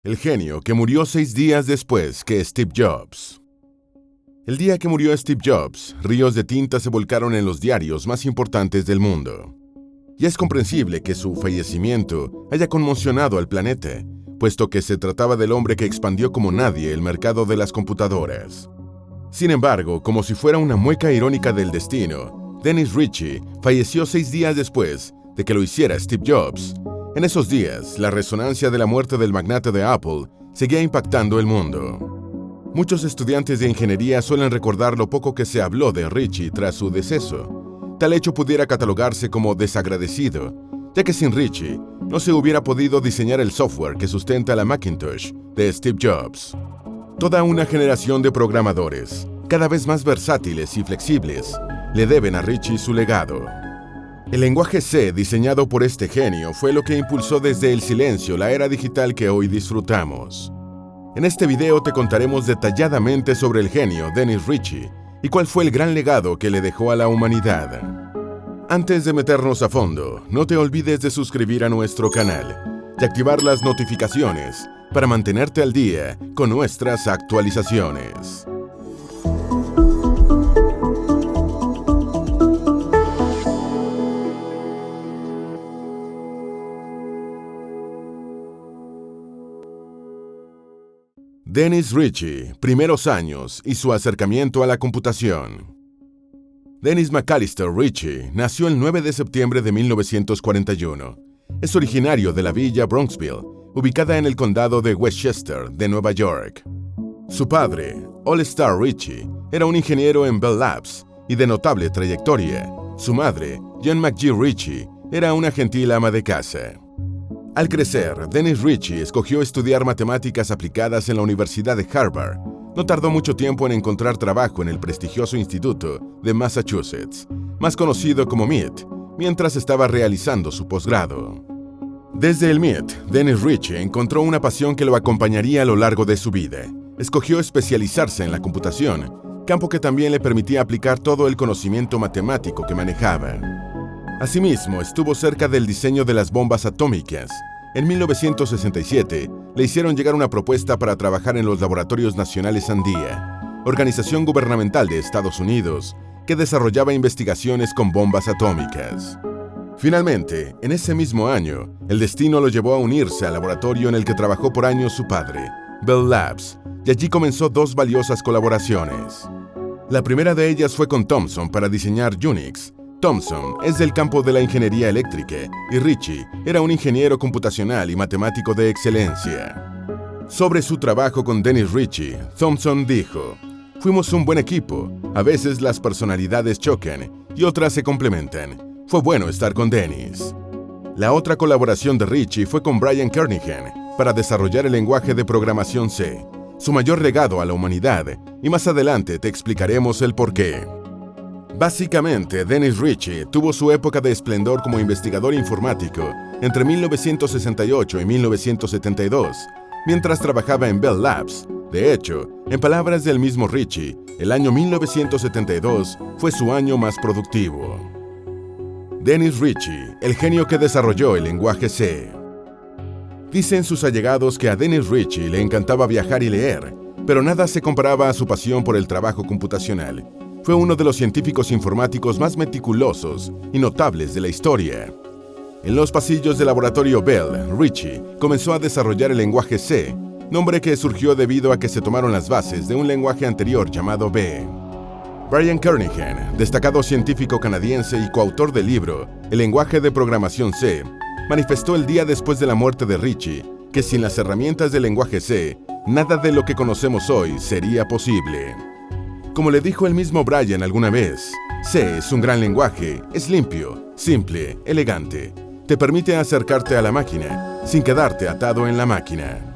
El genio que murió 6 días después que Steve Jobs. El día que murió Steve Jobs, ríos de tinta se volcaron en los diarios más importantes del mundo. Y es comprensible que su fallecimiento haya conmocionado al planeta, puesto que se trataba del hombre que expandió como nadie el mercado de las computadoras. Sin embargo, como si fuera una mueca irónica del destino, Dennis Ritchie falleció 6 días después de que lo hiciera Steve Jobs. En esos días, la resonancia de la muerte del magnate de Apple seguía impactando el mundo. Muchos estudiantes de ingeniería suelen recordar lo poco que se habló de Ritchie tras su deceso. Tal hecho pudiera catalogarse como desagradecido, ya que sin Ritchie no se hubiera podido diseñar el software que sustenta la Macintosh de Steve Jobs. Toda una generación de programadores, cada vez más versátiles y flexibles, le deben a Ritchie su legado. El lenguaje C diseñado por este genio fue lo que impulsó desde el silencio la era digital que hoy disfrutamos. En este video te contaremos detalladamente sobre el genio Dennis Ritchie y cuál fue el gran legado que le dejó a la humanidad. Antes de meternos a fondo, no te olvides de suscribir a nuestro canal y activar las notificaciones para mantenerte al día con nuestras actualizaciones. Dennis Ritchie, primeros años y su acercamiento a la computación. Dennis McAllister Ritchie nació el 9 de septiembre de 1941. Es originario de la villa Bronxville, ubicada en el condado de Westchester, de Nueva York. Su padre, All Star Ritchie, era un ingeniero en Bell Labs y de notable trayectoria. Su madre, Jane McGee Ritchie, era una gentil ama de casa. Al crecer, Dennis Ritchie escogió estudiar matemáticas aplicadas en la Universidad de Harvard. No tardó mucho tiempo en encontrar trabajo en el prestigioso Instituto de Massachusetts, más conocido como MIT, mientras estaba realizando su posgrado. Desde el MIT, Dennis Ritchie encontró una pasión que lo acompañaría a lo largo de su vida. Escogió especializarse en la computación, campo que también le permitía aplicar todo el conocimiento matemático que manejaba. Asimismo, estuvo cerca del diseño de las bombas atómicas. En 1967, le hicieron llegar una propuesta para trabajar en los Laboratorios Nacionales Sandia, organización gubernamental de Estados Unidos que desarrollaba investigaciones con bombas atómicas. Finalmente, en ese mismo año, el destino lo llevó a unirse al laboratorio en el que trabajó por años su padre, Bell Labs, y allí comenzó 2 valiosas colaboraciones. La primera de ellas fue con Thomson para diseñar Unix. Thomson es del campo de la ingeniería eléctrica y Ritchie era un ingeniero computacional y matemático de excelencia. Sobre su trabajo con Dennis Ritchie, Thomson dijo: "Fuimos un buen equipo, a veces las personalidades chocan y otras se complementan. Fue bueno estar con Dennis". La otra colaboración de Ritchie fue con Brian Kernighan para desarrollar el lenguaje de programación C, su mayor legado a la humanidad, y más adelante te explicaremos el porqué. Básicamente, Dennis Ritchie tuvo su época de esplendor como investigador informático entre 1968 y 1972, mientras trabajaba en Bell Labs. De hecho, en palabras del mismo Ritchie, el año 1972 fue su año más productivo. Dennis Ritchie, el genio que desarrolló el lenguaje C. Dicen sus allegados que a Dennis Ritchie le encantaba viajar y leer, pero nada se comparaba a su pasión por el trabajo computacional. Fue uno de los científicos informáticos más meticulosos y notables de la historia. En los pasillos del laboratorio Bell, Ritchie comenzó a desarrollar el lenguaje C, nombre que surgió debido a que se tomaron las bases de un lenguaje anterior llamado B. Brian Kernighan, destacado científico canadiense y coautor del libro El lenguaje de programación C, manifestó el día después de la muerte de Ritchie que sin las herramientas del lenguaje C, nada de lo que conocemos hoy sería posible. Como le dijo el mismo Brian alguna vez, C es un gran lenguaje, es limpio, simple, elegante. Te permite acercarte a la máquina sin quedarte atado en la máquina.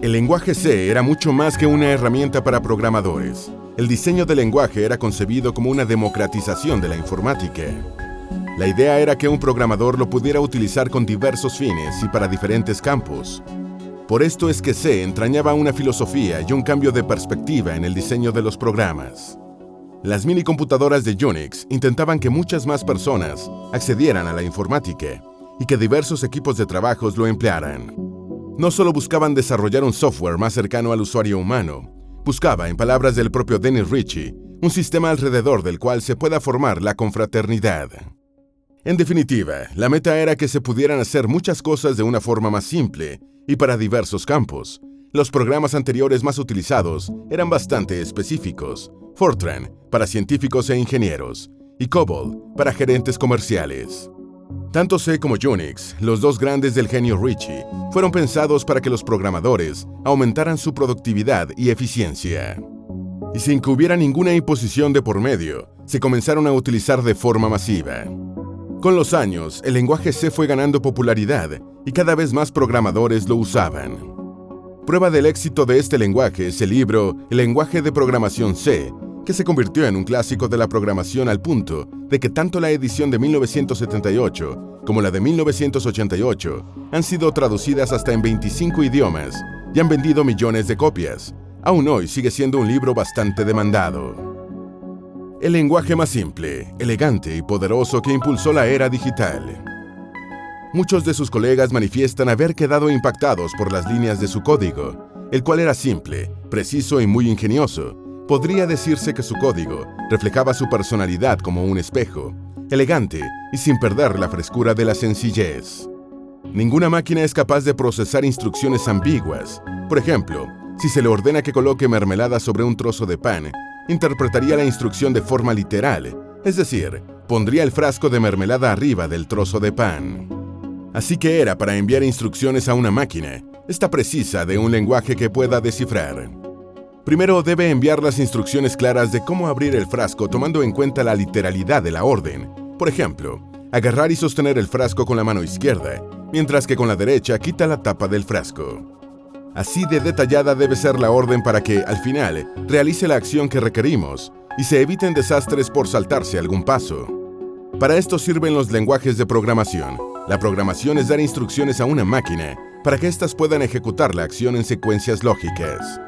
El lenguaje C era mucho más que una herramienta para programadores. El diseño del lenguaje era concebido como una democratización de la informática. La idea era que un programador lo pudiera utilizar con diversos fines y para diferentes campos. Por esto es que C entrañaba una filosofía y un cambio de perspectiva en el diseño de los programas. Las minicomputadoras de Unix intentaban que muchas más personas accedieran a la informática y que diversos equipos de trabajos lo emplearan. No solo buscaban desarrollar un software más cercano al usuario humano, buscaba, en palabras del propio Dennis Ritchie, un sistema alrededor del cual se pueda formar la confraternidad. En definitiva, la meta era que se pudieran hacer muchas cosas de una forma más simple y para diversos campos. Los programas anteriores más utilizados eran bastante específicos: Fortran para científicos e ingenieros y COBOL para gerentes comerciales. Tanto C como Unix, los dos grandes del genio Ritchie, fueron pensados para que los programadores aumentaran su productividad y eficiencia. Y sin que hubiera ninguna imposición de por medio, se comenzaron a utilizar de forma masiva. Con los años, el lenguaje C fue ganando popularidad y cada vez más programadores lo usaban. Prueba del éxito de este lenguaje es el libro El lenguaje de programación C, que se convirtió en un clásico de la programación al punto de que tanto la edición de 1978 como la de 1988 han sido traducidas hasta en 25 idiomas y han vendido millones de copias. Aún hoy sigue siendo un libro bastante demandado. El lenguaje más simple, elegante y poderoso que impulsó la era digital. Muchos de sus colegas manifiestan haber quedado impactados por las líneas de su código, el cual era simple, preciso y muy ingenioso. Podría decirse que su código reflejaba su personalidad como un espejo, elegante y sin perder la frescura de la sencillez. Ninguna máquina es capaz de procesar instrucciones ambiguas. Por ejemplo, si se le ordena que coloque mermelada sobre un trozo de pan, interpretaría la instrucción de forma literal, es decir, pondría el frasco de mermelada arriba del trozo de pan. Así que era para enviar instrucciones a una máquina, esta precisa de un lenguaje que pueda descifrar. Primero debe enviar las instrucciones claras de cómo abrir el frasco tomando en cuenta la literalidad de la orden. Por ejemplo, agarrar y sostener el frasco con la mano izquierda, mientras que con la derecha quita la tapa del frasco. Así de detallada debe ser la orden para que, al final, realice la acción que requerimos y se eviten desastres por saltarse algún paso. Para esto sirven los lenguajes de programación. La programación es dar instrucciones a una máquina para que éstas puedan ejecutar la acción en secuencias lógicas.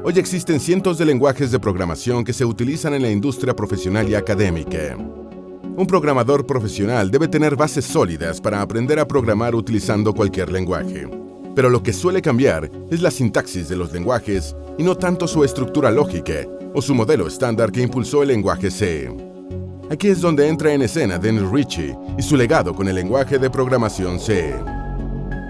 Hoy existen cientos de lenguajes de programación que se utilizan en la industria profesional y académica. Un programador profesional debe tener bases sólidas para aprender a programar utilizando cualquier lenguaje. Pero lo que suele cambiar es la sintaxis de los lenguajes y no tanto su estructura lógica o su modelo estándar que impulsó el lenguaje C. Aquí es donde entra en escena Dennis Ritchie y su legado con el lenguaje de programación C.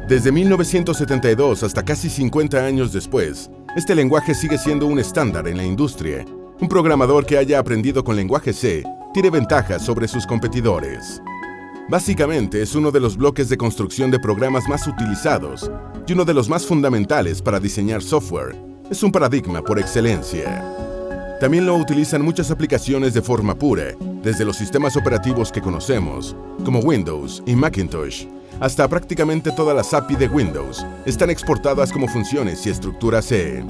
Desde 1972 hasta casi 50 años después, este lenguaje sigue siendo un estándar en la industria. Un programador que haya aprendido con lenguaje C tiene ventajas sobre sus competidores. Básicamente es uno de los bloques de construcción de programas más utilizados y uno de los más fundamentales para diseñar software. Es un paradigma por excelencia. También lo utilizan muchas aplicaciones de forma pura, desde los sistemas operativos que conocemos, como Windows y Macintosh, hasta prácticamente todas las API de Windows están exportadas como funciones y estructuras C.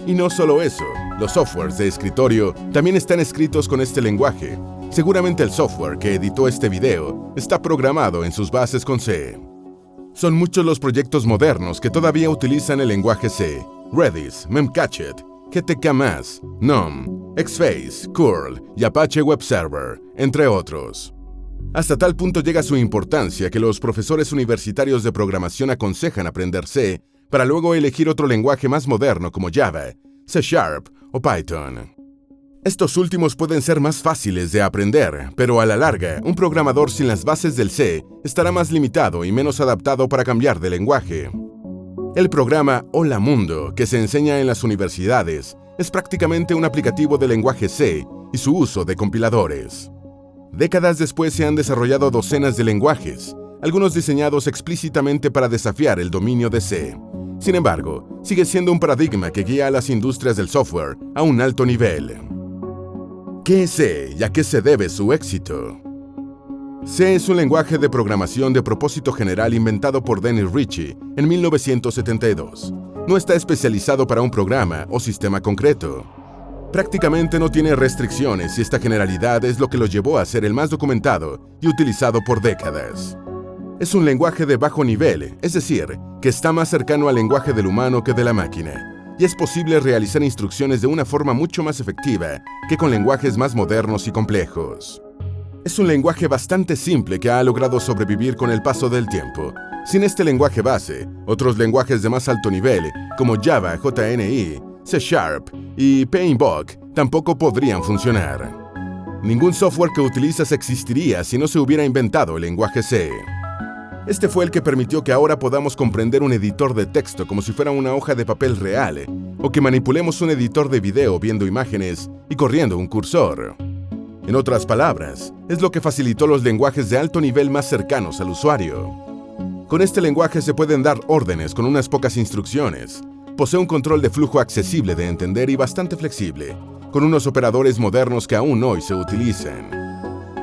Y no solo eso, los softwares de escritorio también están escritos con este lenguaje. Seguramente el software que editó este video está programado en sus bases con C. Son muchos los proyectos modernos que todavía utilizan el lenguaje C: Redis, Memcached, GTK+, GNOME, Xfce, Curl y Apache Web Server, entre otros. Hasta tal punto llega su importancia que los profesores universitarios de programación aconsejan aprender C para luego elegir otro lenguaje más moderno como Java, C# o Python. Estos últimos pueden ser más fáciles de aprender, pero a la larga, un programador sin las bases del C estará más limitado y menos adaptado para cambiar de lenguaje. El programa Hola Mundo, que se enseña en las universidades, es prácticamente un aplicativo de lenguaje C y su uso de compiladores. Décadas después se han desarrollado docenas de lenguajes, algunos diseñados explícitamente para desafiar el dominio de C. Sin embargo, sigue siendo un paradigma que guía a las industrias del software a un alto nivel. ¿Qué es C y a qué se debe su éxito? C es un lenguaje de programación de propósito general inventado por Dennis Ritchie en 1972. No está especializado para un programa o sistema concreto. Prácticamente no tiene restricciones y esta generalidad es lo que lo llevó a ser el más documentado y utilizado por décadas. Es un lenguaje de bajo nivel, es decir, que está más cercano al lenguaje del humano que de la máquina, y es posible realizar instrucciones de una forma mucho más efectiva que con lenguajes más modernos y complejos. Es un lenguaje bastante simple que ha logrado sobrevivir con el paso del tiempo. Sin este lenguaje base, otros lenguajes de más alto nivel, como Java, JNI, C# y PyBook, tampoco podrían funcionar. Ningún software que utilizas existiría si no se hubiera inventado el lenguaje C. Este fue el que permitió que ahora podamos comprender un editor de texto como si fuera una hoja de papel real, o que manipulemos un editor de video viendo imágenes y corriendo un cursor. En otras palabras, es lo que facilitó los lenguajes de alto nivel más cercanos al usuario. Con este lenguaje se pueden dar órdenes con unas pocas instrucciones. Posee un control de flujo accesible de entender y bastante flexible, con unos operadores modernos que aún hoy se utilizan.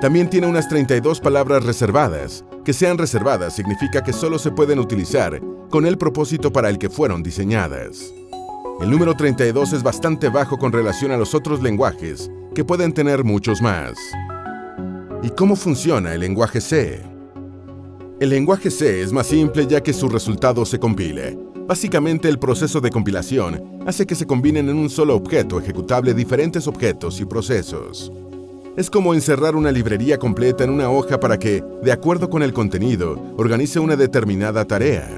También tiene unas 32 palabras reservadas. Que sean reservadas significa que solo se pueden utilizar con el propósito para el que fueron diseñadas. El número 32 es bastante bajo con relación a los otros lenguajes, que pueden tener muchos más. ¿Y cómo funciona el lenguaje C? El lenguaje C es más simple ya que su resultado se compila. Básicamente, el proceso de compilación hace que se combinen en un solo objeto ejecutable diferentes objetos y procesos. Es como encerrar una librería completa en una hoja para que, de acuerdo con el contenido, organice una determinada tarea.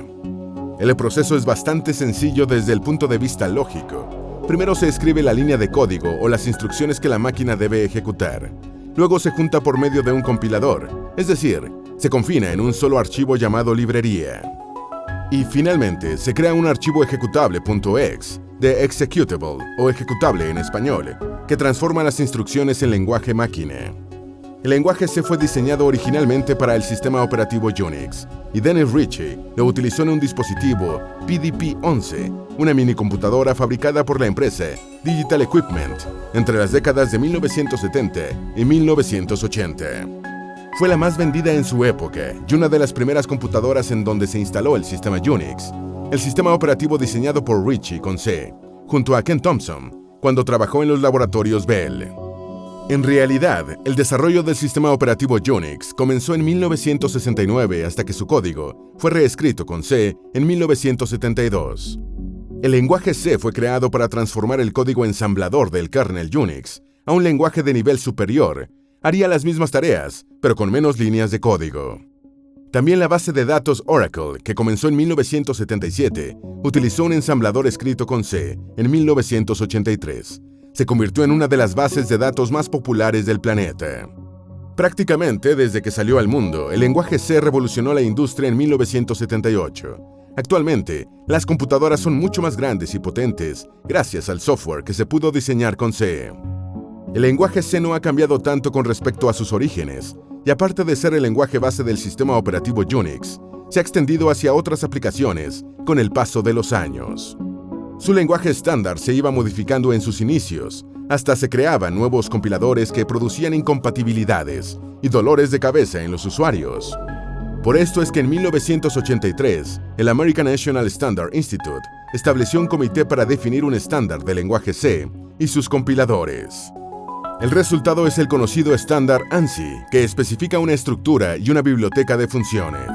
El proceso es bastante sencillo desde el punto de vista lógico. Primero se escribe la línea de código o las instrucciones que la máquina debe ejecutar. Luego se junta por medio de un compilador, es decir, se confina en un solo archivo llamado librería. Y finalmente se crea un archivo ejecutable .exe, de executable o ejecutable en español, que transforma las instrucciones en lenguaje máquina. El lenguaje C fue diseñado originalmente para el sistema operativo Unix, y Dennis Ritchie lo utilizó en un dispositivo PDP-11, una minicomputadora fabricada por la empresa Digital Equipment entre las décadas de 1970 y 1980. Fue la más vendida en su época y una de las primeras computadoras en donde se instaló el sistema Unix, el sistema operativo diseñado por Ritchie con C, junto a Ken Thompson, cuando trabajó en los laboratorios Bell. En realidad, el desarrollo del sistema operativo Unix comenzó en 1969 hasta que su código fue reescrito con C en 1972. El lenguaje C fue creado para transformar el código ensamblador del kernel Unix a un lenguaje de nivel superior. Haría las mismas tareas, pero con menos líneas de código. También la base de datos Oracle, que comenzó en 1977, utilizó un ensamblador escrito con C en 1983. Se convirtió en una de las bases de datos más populares del planeta. Prácticamente desde que salió al mundo, el lenguaje C revolucionó la industria en 1978. Actualmente, las computadoras son mucho más grandes y potentes gracias al software que se pudo diseñar con C. El lenguaje C no ha cambiado tanto con respecto a sus orígenes, y aparte de ser el lenguaje base del sistema operativo Unix, se ha extendido hacia otras aplicaciones con el paso de los años. Su lenguaje estándar se iba modificando en sus inicios, hasta se creaban nuevos compiladores que producían incompatibilidades y dolores de cabeza en los usuarios. Por esto es que en 1983, el American National Standard Institute estableció un comité para definir un estándar de lenguaje C y sus compiladores. El resultado es el conocido estándar ANSI, que especifica una estructura y una biblioteca de funciones.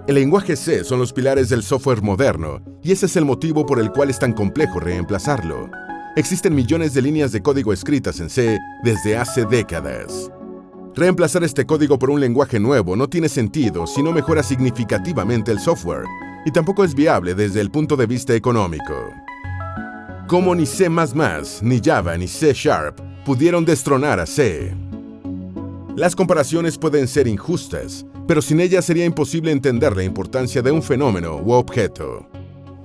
El lenguaje C son los pilares del software moderno, y ese es el motivo por el cual es tan complejo reemplazarlo. Existen millones de líneas de código escritas en C desde hace décadas. Reemplazar este código por un lenguaje nuevo no tiene sentido si no mejora significativamente el software, y tampoco es viable desde el punto de vista económico. Como ni C++, ni Java, ni C# pudieron destronar a C. Las comparaciones pueden ser injustas, pero sin ellas sería imposible entender la importancia de un fenómeno u objeto.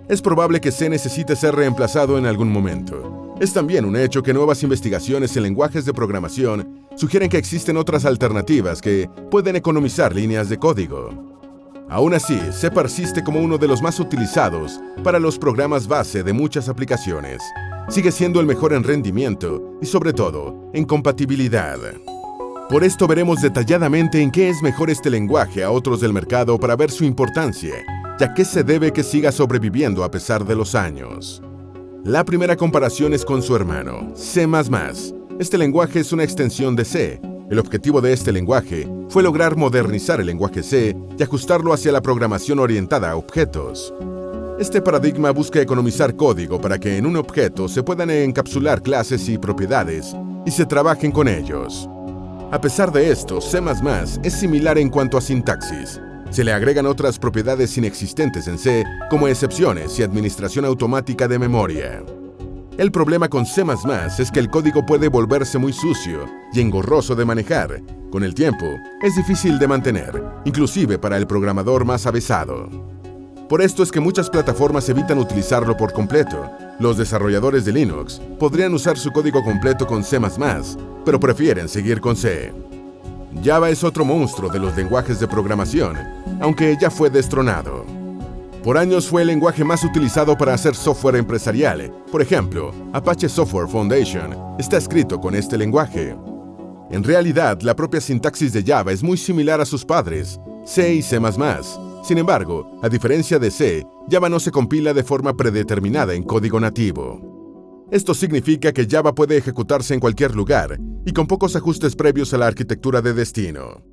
Es probable que C necesite ser reemplazado en algún momento. Es también un hecho que nuevas investigaciones en lenguajes de programación sugieren que existen otras alternativas que pueden economizar líneas de código. Aún así, C persiste como uno de los más utilizados para los programas base de muchas aplicaciones. Sigue siendo el mejor en rendimiento y, sobre todo, en compatibilidad. Por esto veremos detalladamente en qué es mejor este lenguaje a otros del mercado para ver su importancia, ya que se debe que siga sobreviviendo a pesar de los años. La primera comparación es con su hermano, C++. Este lenguaje es una extensión de C. El objetivo de este lenguaje fue lograr modernizar el lenguaje C y ajustarlo hacia la programación orientada a objetos. Este paradigma busca economizar código para que en un objeto se puedan encapsular clases y propiedades y se trabajen con ellos. A pesar de esto, C++ es similar en cuanto a sintaxis. Se le agregan otras propiedades inexistentes en C, como excepciones y administración automática de memoria. El problema con C++ es que el código puede volverse muy sucio y engorroso de manejar. Con el tiempo, es difícil de mantener, inclusive para el programador más avezado. Por esto es que muchas plataformas evitan utilizarlo por completo. Los desarrolladores de Linux podrían usar su código completo con C++, pero prefieren seguir con C. Java es otro monstruo de los lenguajes de programación, aunque ya fue destronado. Por años fue el lenguaje más utilizado para hacer software empresarial. Por ejemplo, Apache Software Foundation está escrito con este lenguaje. En realidad, la propia sintaxis de Java es muy similar a sus padres, C y C++. Sin embargo, a diferencia de C, Java no se compila de forma predeterminada en código nativo. Esto significa que Java puede ejecutarse en cualquier lugar y con pocos ajustes previos a la arquitectura de destino.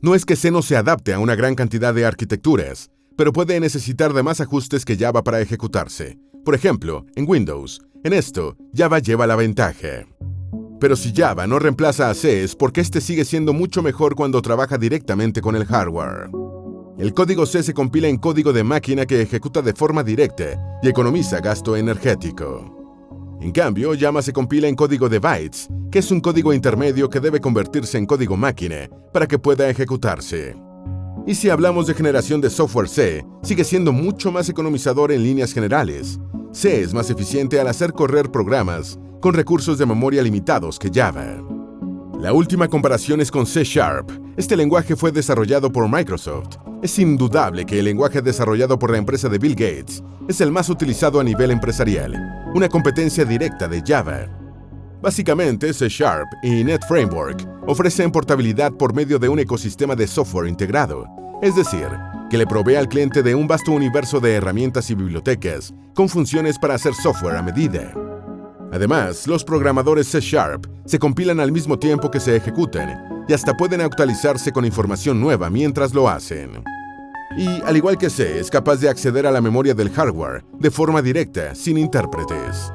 No es que C no se adapte a una gran cantidad de arquitecturas, pero puede necesitar de más ajustes que Java para ejecutarse. Por ejemplo, en Windows. En esto, Java lleva la ventaja. Pero si Java no reemplaza a C es porque este sigue siendo mucho mejor cuando trabaja directamente con el hardware. El código C se compila en código de máquina que ejecuta de forma directa y economiza gasto energético. En cambio, Java se compila en código de bytes, que es un código intermedio que debe convertirse en código máquina para que pueda ejecutarse. Y si hablamos de generación de software, C sigue siendo mucho más economizador en líneas generales. C es más eficiente al hacer correr programas con recursos de memoria limitados que Java. La última comparación es con C#. Este lenguaje fue desarrollado por Microsoft. Es indudable que el lenguaje desarrollado por la empresa de Bill Gates es el más utilizado a nivel empresarial, una competencia directa de Java. Básicamente, C# y NetFramework ofrecen portabilidad por medio de un ecosistema de software integrado, es decir, que le provee al cliente de un vasto universo de herramientas y bibliotecas con funciones para hacer software a medida. Además, los programadores C# se compilan al mismo tiempo que se ejecutan y hasta pueden actualizarse con información nueva mientras lo hacen. Y, al igual que C, es capaz de acceder a la memoria del hardware de forma directa, sin intérpretes.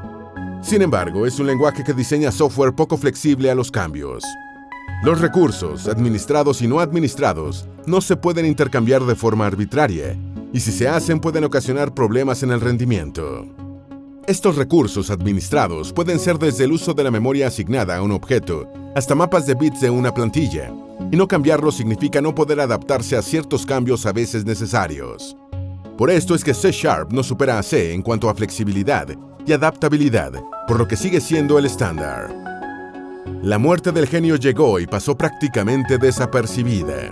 Sin embargo, es un lenguaje que diseña software poco flexible a los cambios. Los recursos, administrados y no administrados, no se pueden intercambiar de forma arbitraria, y si se hacen pueden ocasionar problemas en el rendimiento. Estos recursos administrados pueden ser desde el uso de la memoria asignada a un objeto hasta mapas de bits de una plantilla, y no cambiarlos significa no poder adaptarse a ciertos cambios a veces necesarios. Por esto es que C# no supera a C en cuanto a flexibilidad y adaptabilidad, por lo que sigue siendo el estándar. La muerte del genio llegó y pasó prácticamente desapercibida.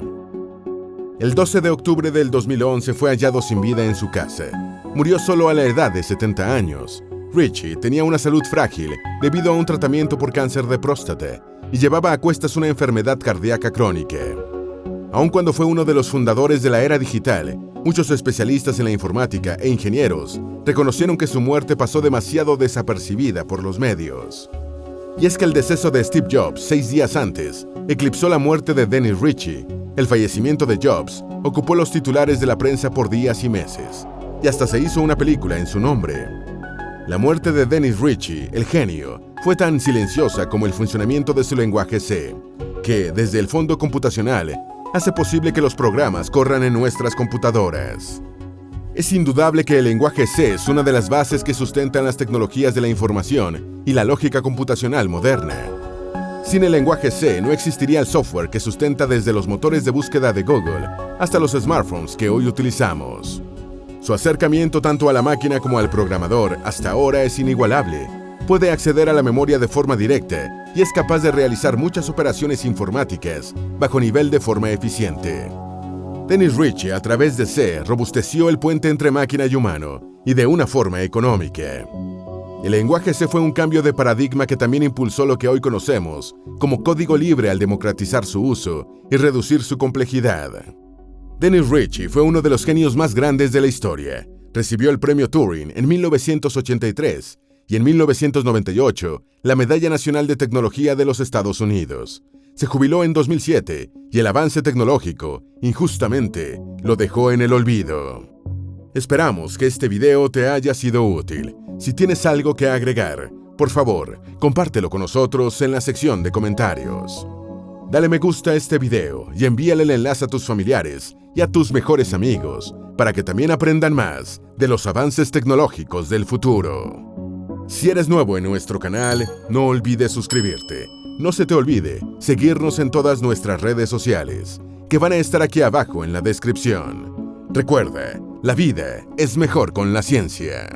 El 12 de octubre del 2011 fue hallado sin vida en su casa. Murió solo a la edad de 70 años. Ritchie tenía una salud frágil debido a un tratamiento por cáncer de próstata y llevaba a cuestas una enfermedad cardíaca crónica. Aun cuando fue uno de los fundadores de la era digital, muchos especialistas en la informática e ingenieros reconocieron que su muerte pasó demasiado desapercibida por los medios. Y es que el deceso de Steve Jobs 6 días antes eclipsó la muerte de Dennis Ritchie. El fallecimiento de Jobs ocupó los titulares de la prensa por días y meses, y hasta se hizo una película en su nombre. La muerte de Dennis Ritchie, el genio, fue tan silenciosa como el funcionamiento de su lenguaje C, que, desde el fondo computacional, hace posible que los programas corran en nuestras computadoras. Es indudable que el lenguaje C es una de las bases que sustentan las tecnologías de la información y la lógica computacional moderna. Sin el lenguaje C no existiría el software que sustenta desde los motores de búsqueda de Google hasta los smartphones que hoy utilizamos. Su acercamiento tanto a la máquina como al programador hasta ahora es inigualable. Puede acceder a la memoria de forma directa y es capaz de realizar muchas operaciones informáticas bajo nivel de forma eficiente. Dennis Ritchie, a través de C, robusteció el puente entre máquina y humano, y de una forma económica. El lenguaje C fue un cambio de paradigma que también impulsó lo que hoy conocemos como código libre al democratizar su uso y reducir su complejidad. Dennis Ritchie fue uno de los genios más grandes de la historia. Recibió el premio Turing en 1983 y en 1998 la Medalla Nacional de Tecnología de los Estados Unidos. Se jubiló en 2007 y el avance tecnológico, injustamente, lo dejó en el olvido. Esperamos que este video te haya sido útil. Si tienes algo que agregar, por favor, compártelo con nosotros en la sección de comentarios. Dale me gusta a este video y envíale el enlace a tus familiares y a tus mejores amigos para que también aprendan más de los avances tecnológicos del futuro. Si eres nuevo en nuestro canal, no olvides suscribirte. No se te olvide seguirnos en todas nuestras redes sociales, que van a estar aquí abajo en la descripción. Recuerda, la vida es mejor con la ciencia.